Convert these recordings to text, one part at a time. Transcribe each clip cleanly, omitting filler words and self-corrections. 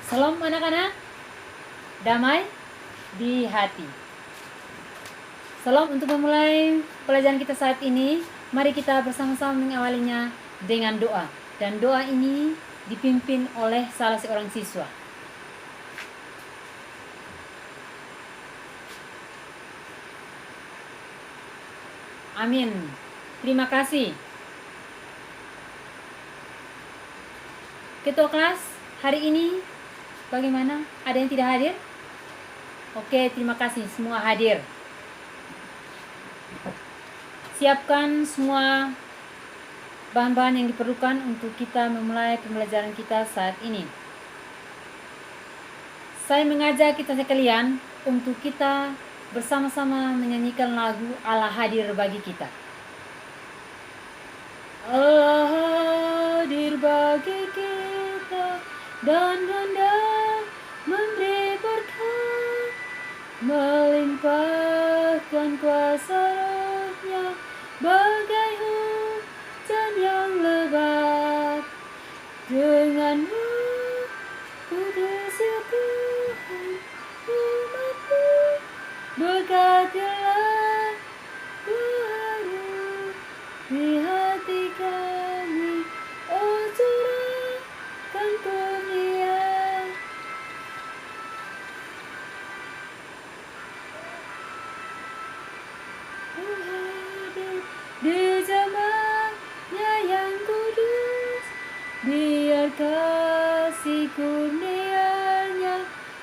Salam anak-anak, damai di hati. Salam untuk memulai pelajaran kita saat ini. Mari kita bersama-sama mengawalinya dengan doa. Dan doa ini dipimpin oleh salah seorang siswa. Amin. Terima kasih. Ketua kelas, hari ini bagaimana? Ada yang tidak hadir? Oke, terima kasih semua hadir. Siapkan semua bahan-bahan yang diperlukan untuk kita memulai pembelajaran kita saat ini. Saya mengajak kita sekalian untuk kita bersama-sama menyanyikan lagu Allah hadir bagi kita. Allah hadir bagi kita dan hendak memberi berkat, melimpahkan kuasa Roh-Nya bagai hujan yang lebat. Dengan-Mu kudus ya Tuhan, umat-Mu berkatilah baru di hati kami, oh curahkan kurnia. Oh hadir di zamannya yang kudus, biar kasih kurnia-Nya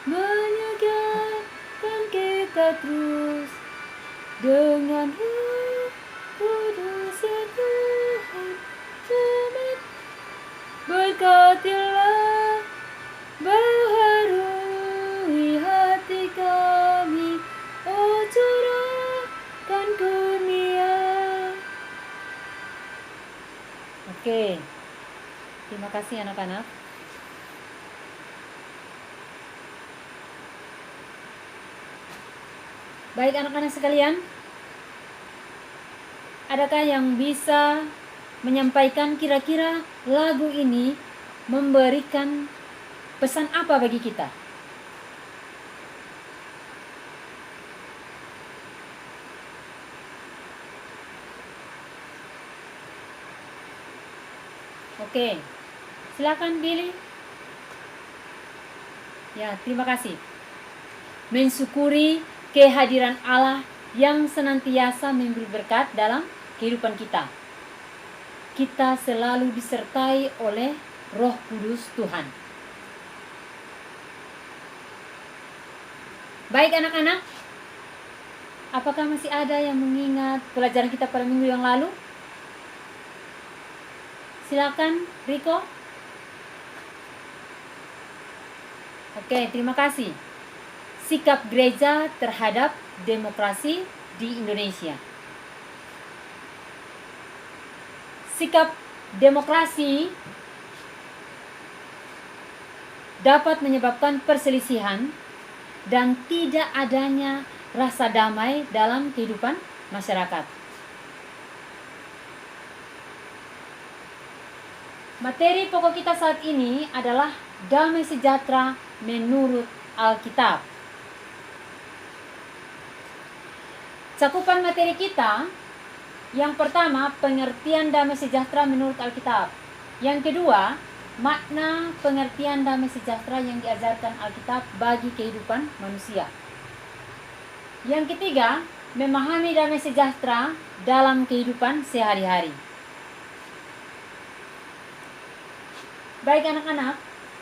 menyegarkan kita terus. Dengan Roh Kudus ya Tuhan, umat berkatilah baharui hati kami, oh curahkan kurnia. Oke, terima kasih anak-anak. Baik anak-anak sekalian, adakah yang bisa menyampaikan kira-kira lagu ini memberikan pesan apa bagi kita? Oke, silakan Billy. Ya, terima kasih. Mensyukuri kehadiran Allah yang senantiasa memberi berkat dalam kehidupan kita. Kita selalu disertai oleh Roh Kudus Tuhan. Baik anak-anak, apakah masih ada yang mengingat pelajaran kita pada minggu yang lalu? Silakan Riko. Oke, terima kasih. Sikap gereja terhadap demokrasi di Indonesia. Sikap demokrasi dapat menyebabkan perselisihan dan tidak adanya rasa damai dalam kehidupan masyarakat. Materi pokok kita saat ini adalah damai sejahtera menurut Alkitab. Cakupan materi kita, yang pertama pengertian damai sejahtera menurut Alkitab. Yang kedua, makna pengertian damai sejahtera yang diajarkan Alkitab bagi kehidupan manusia. Yang ketiga, memahami damai sejahtera dalam kehidupan sehari-hari. Baik anak-anak,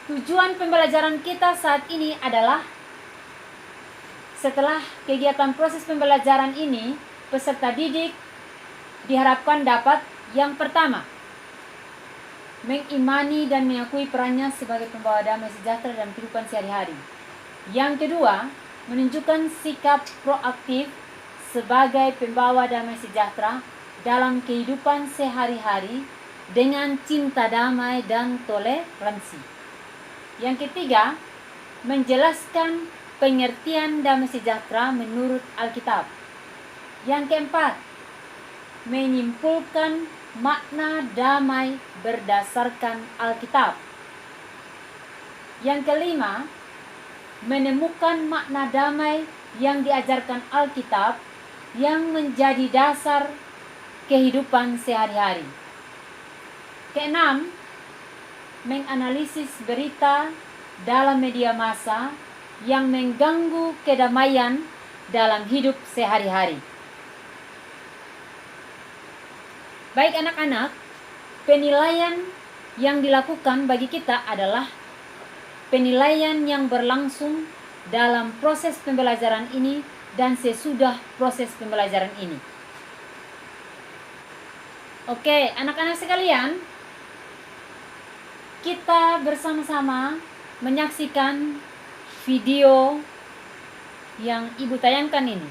tujuan pembelajaran kita saat ini adalah setelah kegiatan proses pembelajaran ini, peserta didik diharapkan dapat yang pertama, mengimani dan mengakui perannya sebagai pembawa damai sejahtera dalam kehidupan sehari-hari. Yang kedua, menunjukkan sikap proaktif sebagai pembawa damai sejahtera dalam kehidupan sehari-hari dengan cinta damai dan toleransi. Yang ketiga, menjelaskan pengertian damai sejahtera menurut Alkitab. Yang keempat, menyimpulkan makna damai berdasarkan Alkitab. Yang kelima, menemukan makna damai yang diajarkan Alkitab yang menjadi dasar kehidupan sehari-hari. Keenam, menganalisis berita dalam media massa yang mengganggu kedamaian dalam hidup sehari-hari. Baik anak-anak, penilaian yang dilakukan bagi kita adalah penilaian yang berlangsung dalam proses pembelajaran ini dan sesudah proses pembelajaran ini. Oke, anak-anak sekalian, kita bersama-sama menyaksikan video yang Ibu tayangkan ini.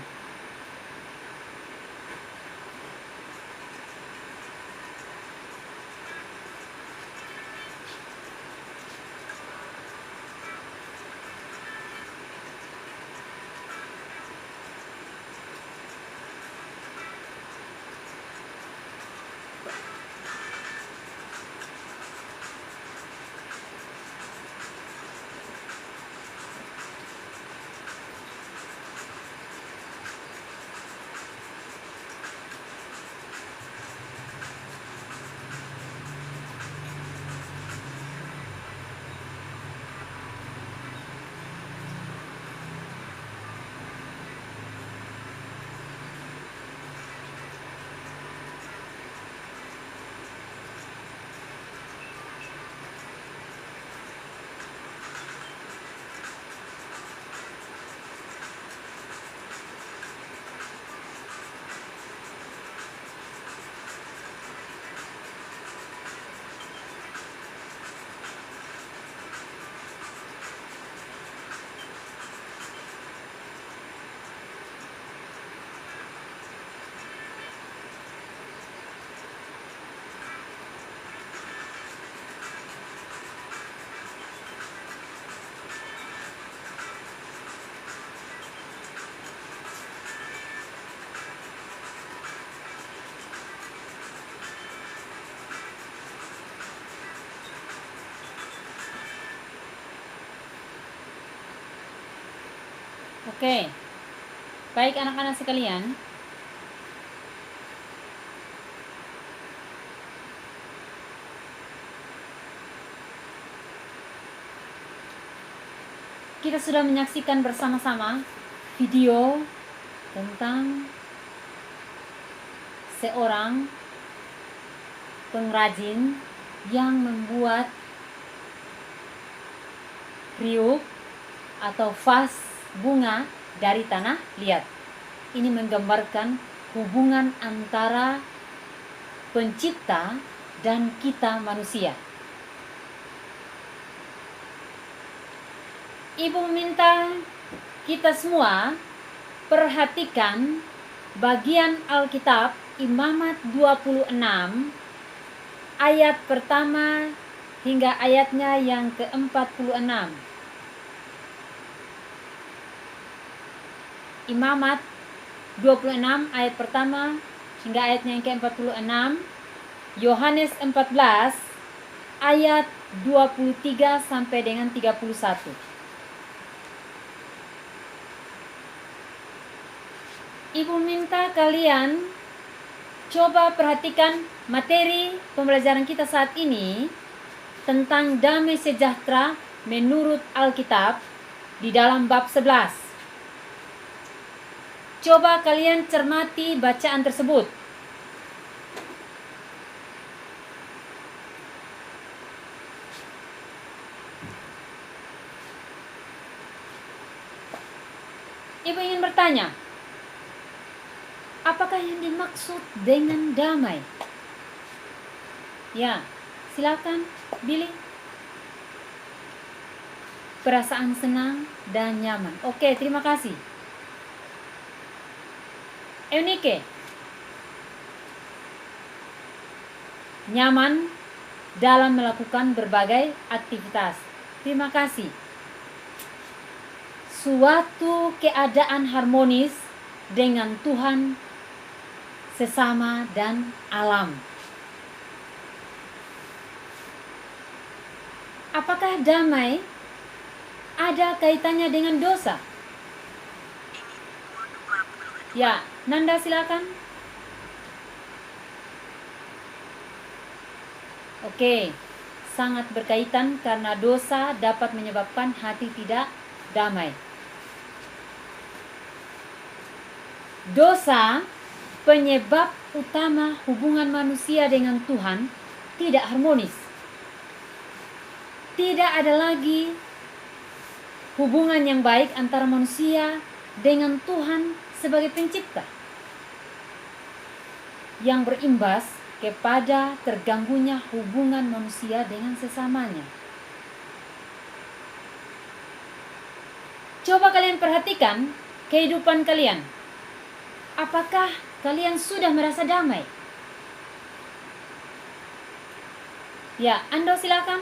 Oke, baik anak-anak sekalian, kita sudah menyaksikan bersama-sama video tentang seorang pengrajin yang membuat kriuk atau vas bunga dari tanah liat. Ini menggambarkan hubungan antara pencipta dan kita manusia. Ibu meminta kita semua perhatikan bagian Alkitab Imamat 26 ayat pertama hingga ayatnya yang ke-46. Imamat 26 ayat pertama hingga ayatnya yang ke-46. Yohanes 14 ayat 23 sampai dengan 31. Ibu minta kalian coba perhatikan materi pembelajaran kita saat ini tentang damai sejahtera menurut Alkitab di dalam bab 11. Coba kalian cermati bacaan tersebut. Ibu ingin bertanya, apakah yang dimaksud dengan damai? Ya, silakan Billy. Perasaan senang dan nyaman. Oke, terima kasih. Eunike. Nyaman dalam melakukan berbagai aktivitas. Terima kasih. Suatu keadaan harmonis dengan Tuhan, sesama, dan alam. Apakah damai ada kaitannya dengan dosa. Ya, Nanda silakan. Oke, sangat berkaitan karena dosa dapat menyebabkan hati tidak damai. Dosa penyebab utama hubungan manusia dengan Tuhan tidak harmonis. Tidak ada lagi hubungan yang baik antara manusia dengan Tuhan sebagai pencipta, yang berimbas kepada terganggunya hubungan manusia dengan sesamanya. Coba kalian perhatikan kehidupan kalian. Apakah kalian sudah merasa damai? Ya, Ando silakan.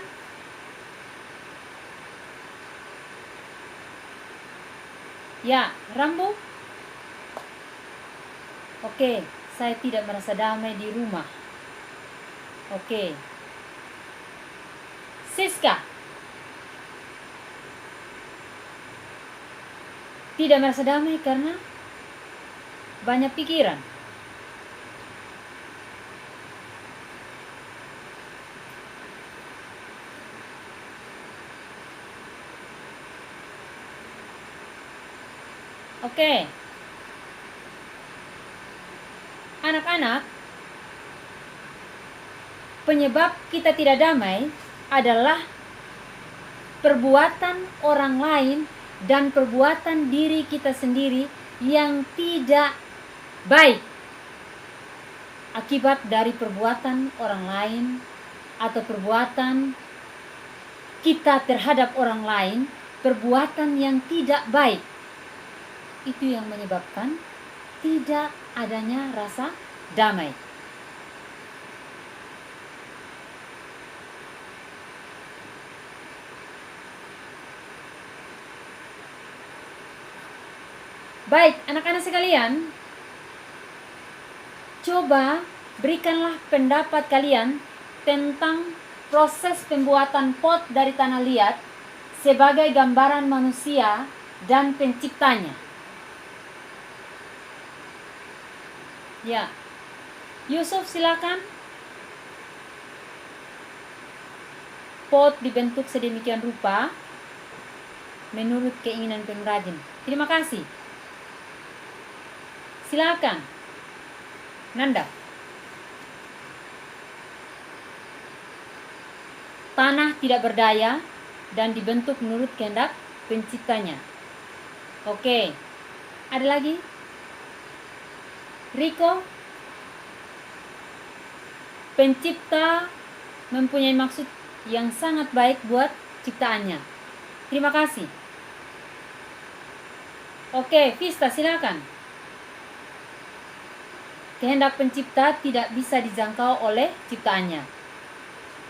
Ya, Rambo. Oke, saya tidak merasa damai di rumah. Oke. Siska. Tidak merasa damai karena banyak pikiran. Oke. Anak-anak, penyebab kita tidak damai adalah perbuatan orang lain dan perbuatan diri kita sendiri yang tidak baik. Akibat dari perbuatan orang lain atau perbuatan kita terhadap orang lain, perbuatan yang tidak baik, itu yang menyebabkan tidak adanya rasa damai. Baik, anak-anak sekalian, coba berikanlah pendapat kalian tentang proses pembuatan pot dari tanah liat sebagai gambaran manusia dan penciptanya. Ya, Yusuf silakan. Pot dibentuk sedemikian rupa menurut keinginan pengrajin. Terima kasih. Silakan, Nanda. Tanah tidak berdaya dan dibentuk menurut kehendak penciptanya. Oke, ada lagi? Riko, pencipta mempunyai maksud yang sangat baik buat ciptaannya. Terima kasih. Oke, Vista silakan. Kehendak pencipta tidak bisa dijangkau oleh ciptaannya.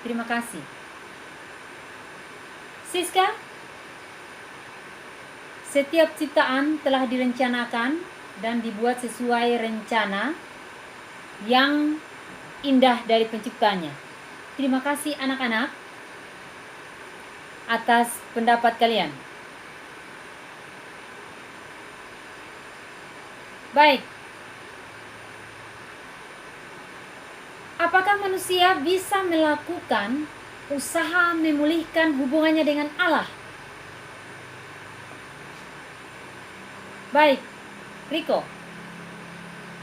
Terima kasih. Siska, setiap ciptaan telah direncanakan dan dibuat sesuai rencana yang indah dari penciptanya. Terima kasih anak-anak atas pendapat kalian. Baik. Apakah manusia bisa melakukan usaha memulihkan hubungannya dengan Allah? Baik, Riko.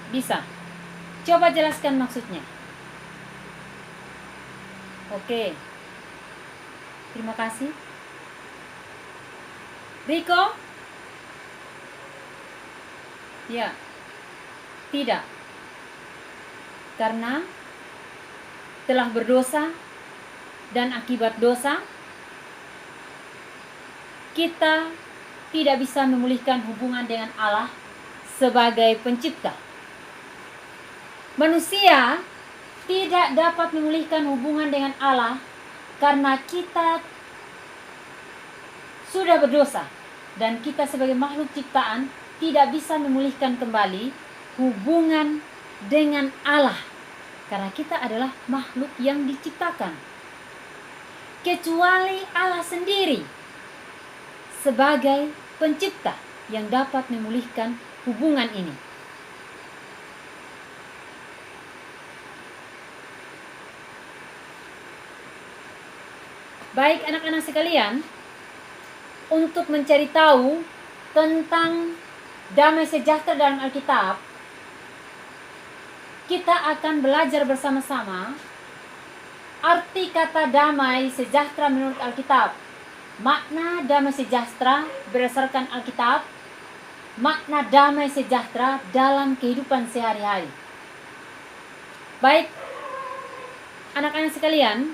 Bisa. Coba jelaskan maksudnya. Oke. Terima kasih. Riko? Ya. Tidak. Karena telah berdosa dan akibat dosa kita tidak bisa memulihkan hubungan dengan Allah sebagai pencipta. Manusia tidak dapat memulihkan hubungan dengan Allah karena kita sudah berdosa dan kita sebagai makhluk ciptaan tidak bisa memulihkan kembali hubungan dengan Allah karena kita adalah makhluk yang diciptakan. Kecuali Allah sendiri sebagai pencipta yang dapat memulihkan hubungan ini. Baik anak-anak sekalian, untuk mencari tahu tentang damai sejahtera dalam Alkitab, kita akan belajar bersama-sama arti kata damai sejahtera menurut Alkitab, makna damai sejahtera berdasarkan Alkitab, makna damai sejahtera dalam kehidupan sehari-hari. Baik, anak-anak sekalian,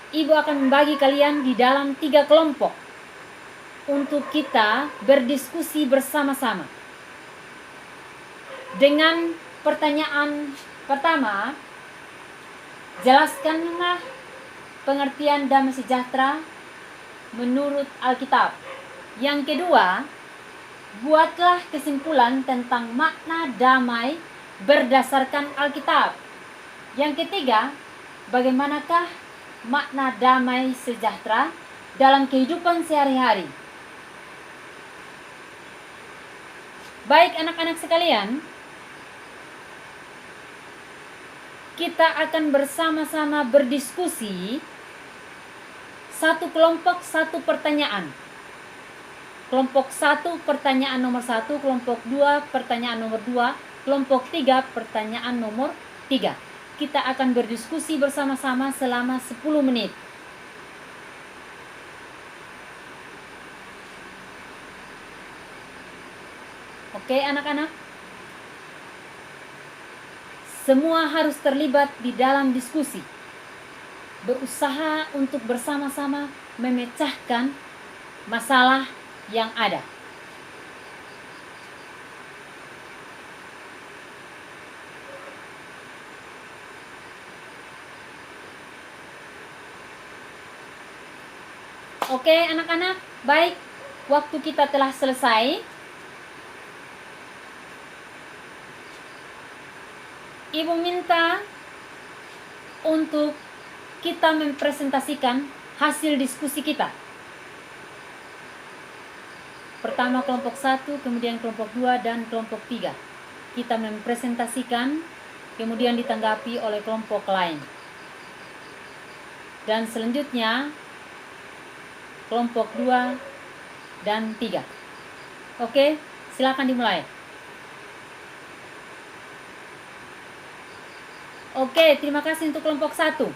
Ibu akan membagi kalian di dalam 3 kelompok untuk kita berdiskusi bersama-sama. Dengan pertanyaan pertama, jelaskanlah pengertian damai sejahtera menurut Alkitab. Yang kedua, buatlah kesimpulan tentang makna damai berdasarkan Alkitab. Yang ketiga, bagaimanakah makna damai sejahtera dalam kehidupan sehari-hari. Baik anak-anak sekalian, kita akan bersama-sama berdiskusi satu kelompok satu pertanyaan. Kelompok 1 pertanyaan nomor 1, kelompok 2 pertanyaan nomor 2, kelompok 3 pertanyaan nomor 3. Kita akan berdiskusi bersama-sama selama 10 menit. Oke anak-anak? Semua harus terlibat di dalam diskusi. Berusaha untuk bersama-sama memecahkan masalah yang ada. Oke anak-anak, baik, waktu kita telah selesai. Ibu minta untuk kita mempresentasikan hasil diskusi kita. Pertama kelompok 1, kemudian kelompok 2, dan kelompok 3. Kita mempresentasikan, kemudian ditanggapi oleh kelompok lain. Dan selanjutnya kelompok 2 dan 3. Oke, silakan dimulai. Oke, terima kasih untuk kelompok 1.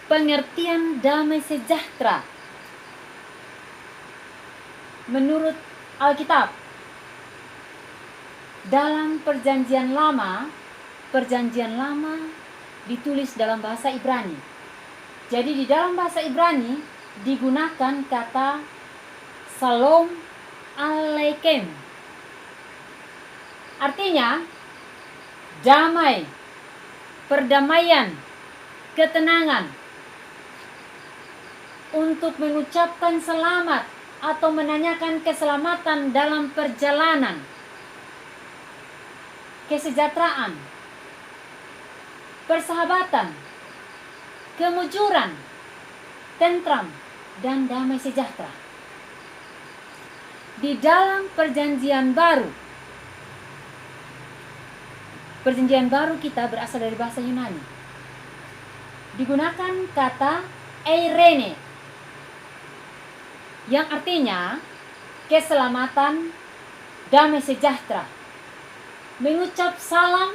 Pengertian damai sejahtera menurut Alkitab. Dalam Perjanjian Lama ditulis dalam bahasa Ibrani. Jadi di dalam bahasa Ibrani digunakan kata Shalom Aleichem. Artinya damai, perdamaian, ketenangan. Untuk mengucapkan selamat atau menanyakan keselamatan dalam perjalanan, kesejahteraan, persahabatan, kemujuran, tentram, dan damai sejahtera. Di dalam Perjanjian Baru kita berasal dari bahasa Yunani. Digunakan kata eirene, yang artinya keselamatan, damai sejahtera. Mengucap salam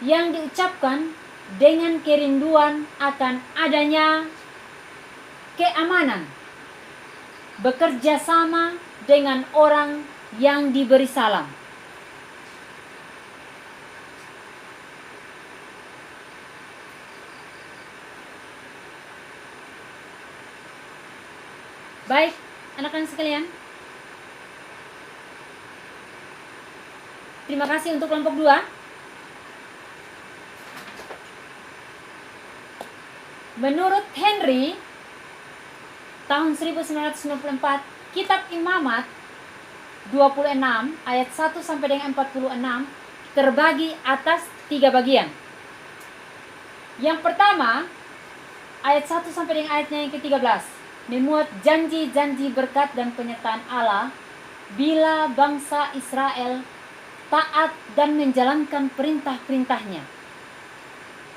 yang diucapkan dengan kerinduan akan adanya keamanan, bekerja sama dengan orang yang diberi salam. Baik, anak-anak sekalian, terima kasih untuk kelompok 2. Menurut Henry, tahun 1994, Kitab Imamat 26 ayat 1 sampai dengan 46 terbagi atas 3 bagian. Yang pertama, ayat 1 sampai dengan ayatnya yang ke-13. memuat janji-janji berkat dan penyertaan Allah bila bangsa Israel taat dan menjalankan perintah-perintahnya.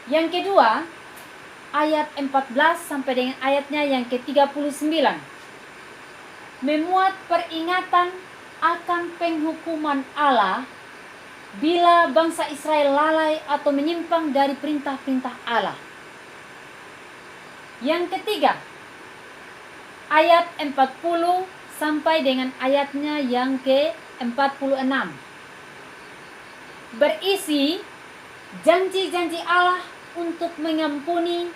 Yang kedua, ayat 14 sampai dengan ayatnya yang ke-39 memuat peringatan akan penghukuman Allah bila bangsa Israel lalai atau menyimpang dari perintah-perintah Allah. Yang ketiga, ayat 40 sampai dengan ayatnya yang ke-46 berisi janji-janji Allah untuk mengampuni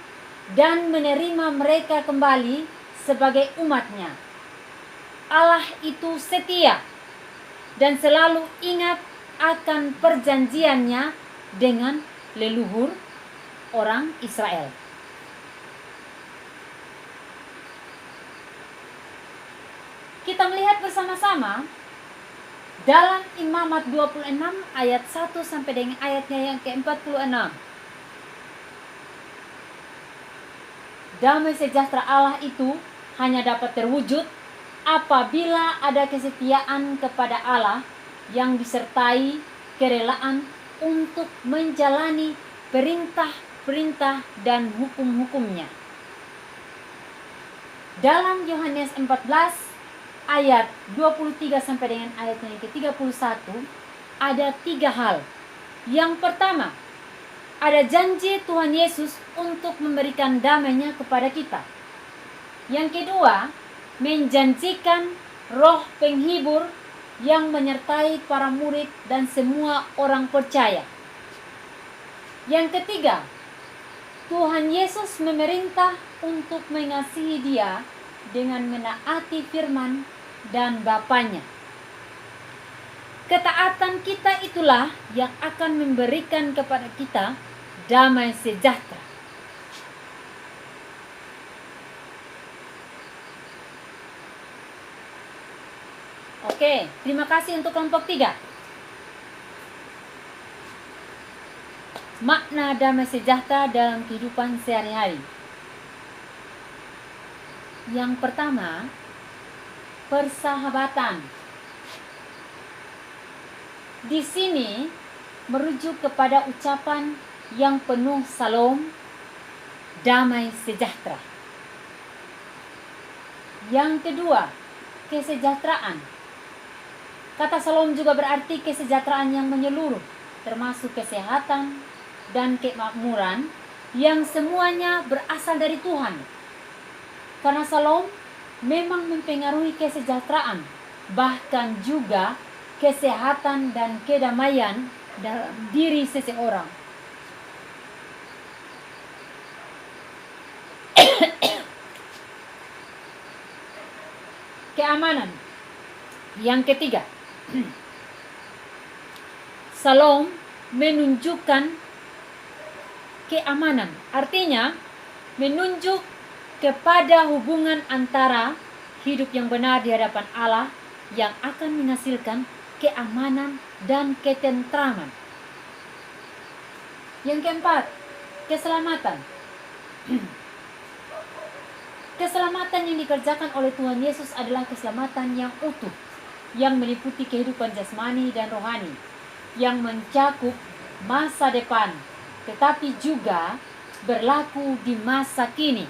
dan menerima mereka kembali sebagai umatnya. Allah itu setia dan selalu ingat akan perjanjiannya dengan leluhur orang Israel. Kita melihat bersama-sama dalam Imamat 26 ayat 1 sampai dengan ayatnya yang ke-46. Damai sejahtera Allah itu hanya dapat terwujud apabila ada kesetiaan kepada Allah yang disertai kerelaan untuk menjalani perintah-perintah dan hukum-hukumnya. Dalam Yohanes 14 ayat 23 sampai dengan ayatnya yang ke-31 ada 3 hal. Yang pertama, ada janji Tuhan Yesus untuk memberikan damai-Nya kepada kita. Yang kedua, menjanjikan roh penghibur yang menyertai para murid dan semua orang percaya. Yang ketiga, Tuhan Yesus memerintah untuk mengasihi Dia dengan menaati firman dan Bapa-Nya. Ketaatan kita itulah yang akan memberikan kepada kita damai sejahtera. Oke, terima kasih untuk kelompok 3. Makna damai sejahtera dalam kehidupan sehari-hari. Yang pertama, persahabatan. Di sini merujuk kepada ucapan yang penuh salom, damai sejahtera. Yang kedua, kesejahteraan. Kata salom juga berarti kesejahteraan yang menyeluruh, termasuk kesehatan dan kemakmuran yang semuanya berasal dari Tuhan. Karena salom memang mempengaruhi kesejahteraan, bahkan juga kesehatan dan kedamaian dalam diri seseorang. Keamanan. Yang ketiga, salom menunjukkan keamanan. Artinya menunjuk kepada hubungan antara hidup yang benar di hadapan Allah yang akan menghasilkan keamanan dan ketentraman. Yang keempat, keselamatan. Keselamatan yang dikerjakan oleh Tuhan Yesus adalah keselamatan yang utuh, yang meliputi kehidupan jasmani dan rohani, yang mencakup masa depan, tetapi juga berlaku di masa kini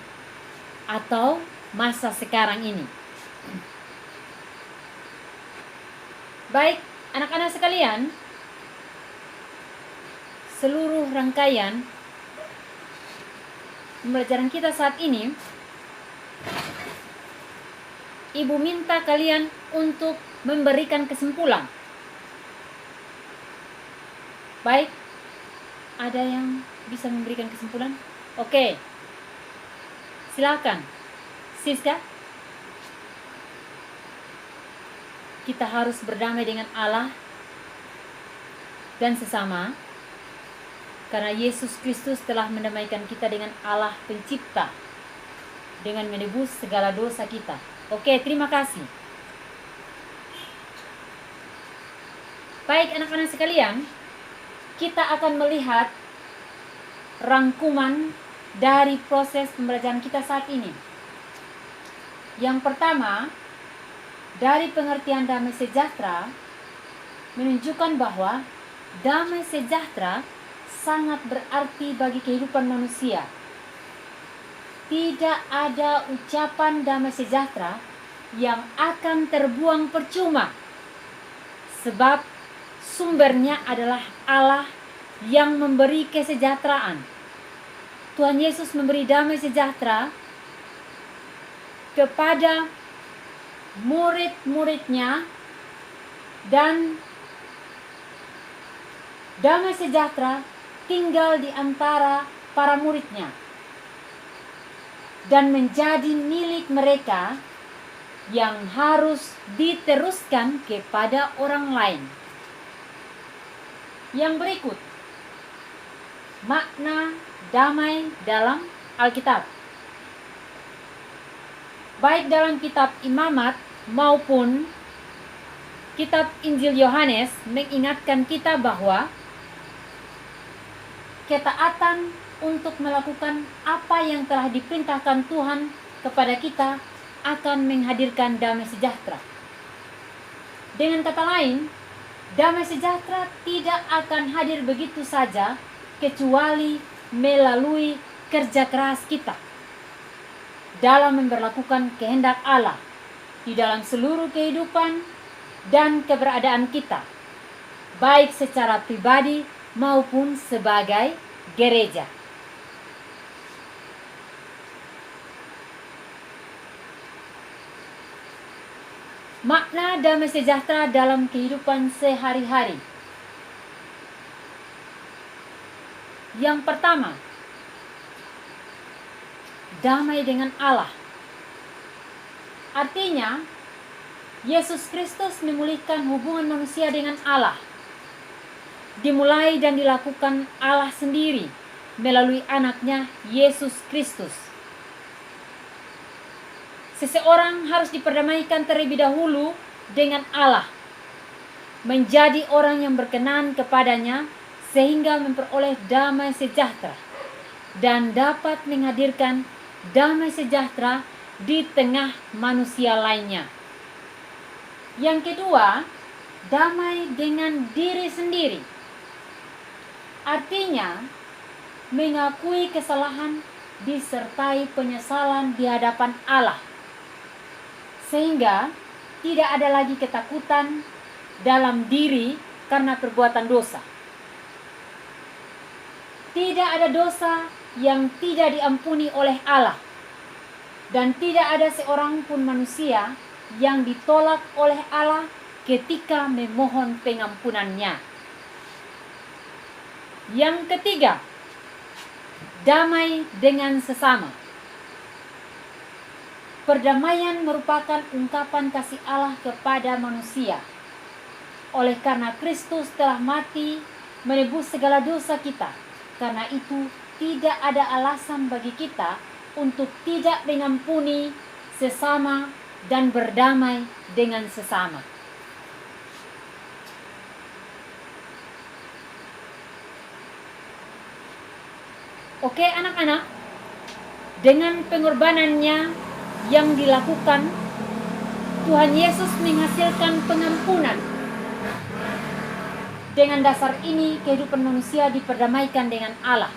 atau masa sekarang ini. Baik, anak-anak sekalian, seluruh rangkaian pembelajaran kita saat ini, Ibu minta kalian untuk memberikan kesimpulan. Baik, ada yang bisa memberikan kesimpulan? Oke, silakan. Siska, kita harus berdamai dengan Allah dan sesama, karena Yesus Kristus telah mendamaikan kita dengan Allah Pencipta, dengan menebus segala dosa kita. Oke, terima kasih. Baik anak-anak sekalian, kita akan melihat rangkuman dari proses pembelajaran kita saat ini. Yang pertama, dari pengertian damai sejahtera menunjukkan bahwa damai sejahtera sangat berarti bagi kehidupan manusia. Tidak ada ucapan damai sejahtera yang akan terbuang percuma, sebab sumbernya adalah Allah yang memberi kesejahteraan. Tuhan Yesus memberi damai sejahtera kepada murid-muridnya, dan damai sejahtera tinggal di antara para muridnya dan menjadi milik mereka yang harus diteruskan kepada orang lain. Yang berikut, makna damai dalam Alkitab. Baik dalam kitab Imamat maupun kitab Injil Yohanes mengingatkan kita bahwa ketaatan untuk melakukan apa yang telah diperintahkan Tuhan kepada kita akan menghadirkan damai sejahtera. Dengan kata lain, damai sejahtera tidak akan hadir begitu saja kecuali melalui kerja keras kita dalam memperlakukan kehendak Allah di dalam seluruh kehidupan dan keberadaan kita, baik secara pribadi maupun sebagai gereja. Makna damai sejahtera dalam kehidupan sehari-hari. Yang pertama, damai dengan Allah. Artinya, Yesus Kristus memulihkan hubungan manusia dengan Allah. Dimulai dan dilakukan Allah sendiri melalui anaknya Yesus Kristus. Seseorang harus diperdamaikan terlebih dahulu dengan Allah, menjadi orang yang berkenan kepadanya sehingga memperoleh damai sejahtera dan dapat menghadirkan damai sejahtera di tengah manusia lainnya. Yang kedua, damai dengan diri sendiri. Artinya, mengakui kesalahan disertai penyesalan di hadapan Allah, sehingga tidak ada lagi ketakutan dalam diri karena perbuatan dosa. Tidak ada dosa yang tidak diampuni oleh Allah, dan tidak ada seorang pun manusia yang ditolak oleh Allah ketika memohon pengampunannya. Yang ketiga, damai dengan sesama. Perdamaian merupakan ungkapan kasih Allah kepada manusia. Oleh karena Kristus telah mati menebus segala dosa kita, karena itu tidak ada alasan bagi kita untuk tidak mengampuni sesama dan berdamai dengan sesama. Oke anak-anak, dengan pengorbanannya yang dilakukan, Tuhan Yesus menghasilkan pengampunan. Dengan dasar ini, kehidupan manusia diperdamaikan dengan Allah.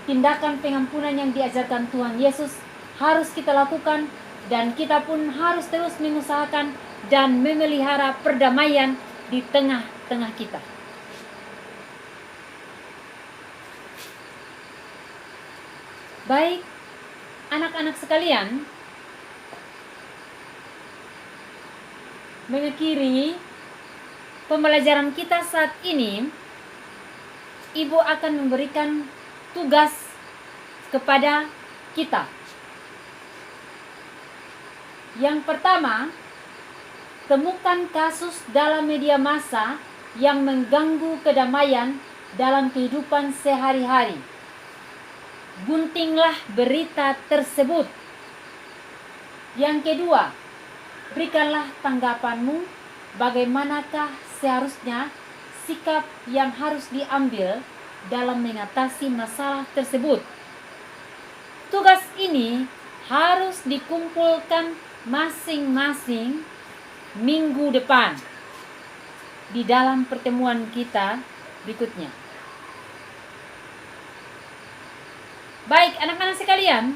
Tindakan pengampunan yang diajarkan Tuhan Yesus harus kita lakukan, dan kita pun harus terus mengusahakan dan memelihara perdamaian di tengah-tengah kita. Baik, anak-anak sekalian, mengakhiri pembelajaran kita saat ini, Ibu akan memberikan tugas kepada kita. Yang pertama, temukan kasus dalam media massa yang mengganggu kedamaian dalam kehidupan sehari-hari. Guntinglah berita tersebut. Yang kedua, berikanlah tanggapanmu bagaimanakah seharusnya sikap yang harus diambil dalam mengatasi masalah tersebut. Tugas ini harus dikumpulkan masing-masing minggu depan di dalam pertemuan kita berikutnya. Baik anak-anak sekalian,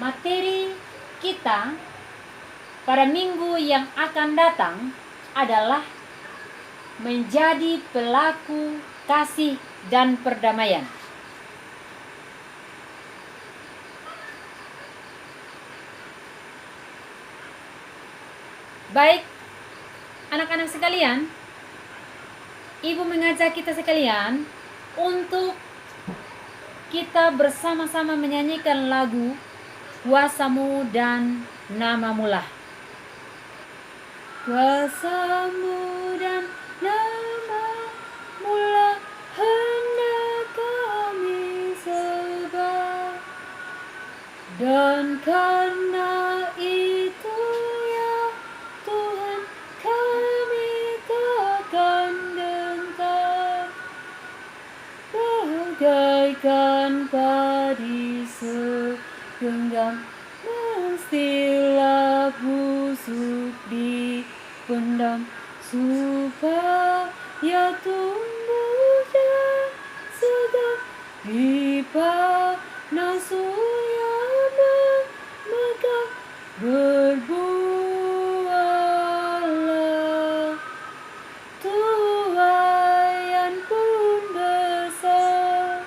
materi kita pada minggu yang akan datang adalah menjadi pelaku kasih dan perdamaian. Baik, anak-anak sekalian, Ibu mengajak kita sekalian untuk kita bersama-sama menyanyikan lagu Kuasa-Mu dan Nama-Mu-lah. Kuasa-Mu dan Nama-Mu-lah hendak kami sembah, dan karena itu ya Tuhan kami takkan gentar, bagaikan padi segenggam mestilah busuk dipendam, supaya tumbuh dan segar di panas yang megah, berbuahlah tuaian pun besar.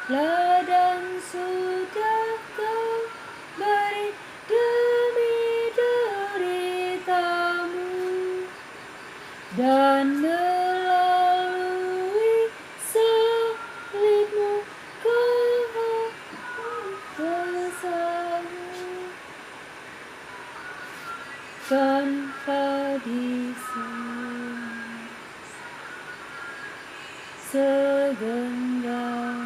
Ladang sudah Kau beri demi deritamu, dan melalui salib-Mu Kau kuasa-Mu tanpa segenggam.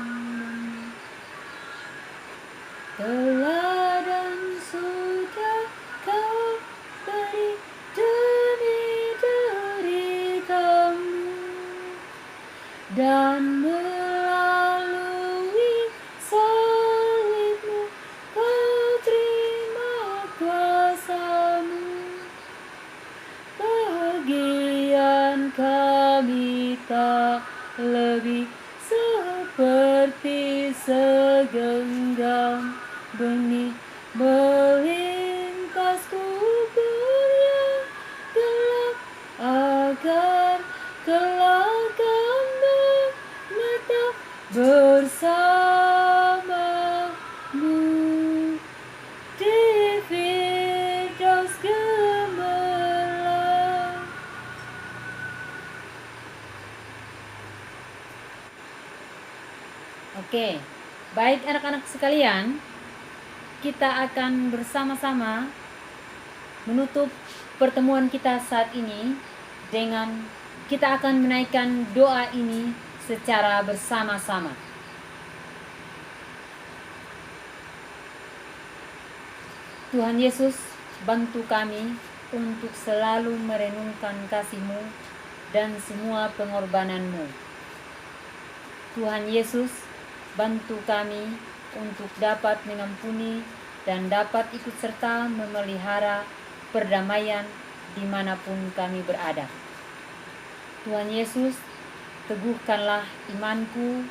Teladan sudah Kau beri demi deritamu, dan melalui salib-Mu Kau terima kuasa-Mu. Bagian kami tak lebih seperti segenggam benih melintas kubur yang gelap, agar kelak kami menetap bersama-Mu di Firdaus gemerlap. Oke, baik anak-anak sekalian, kita akan bersama-sama menutup pertemuan kita saat ini dengan kita akan menaikkan doa ini secara bersama-sama. Tuhan Yesus, bantu kami untuk selalu merenungkan kasih-Mu dan semua pengorbanan-Mu. Tuhan Yesus, bantu kami untuk dapat mengampuni dan dapat ikut serta memelihara perdamaian dimanapun kami berada. Tuhan Yesus, teguhkanlah imanku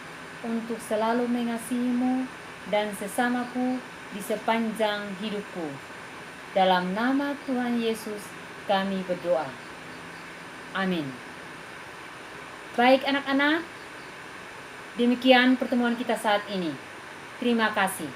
untuk selalu mengasihi-Mu dan sesamaku di sepanjang hidupku. Dalam nama Tuhan Yesus kami berdoa. Amin. Baik anak-anak, demikian pertemuan kita saat ini. Terima kasih.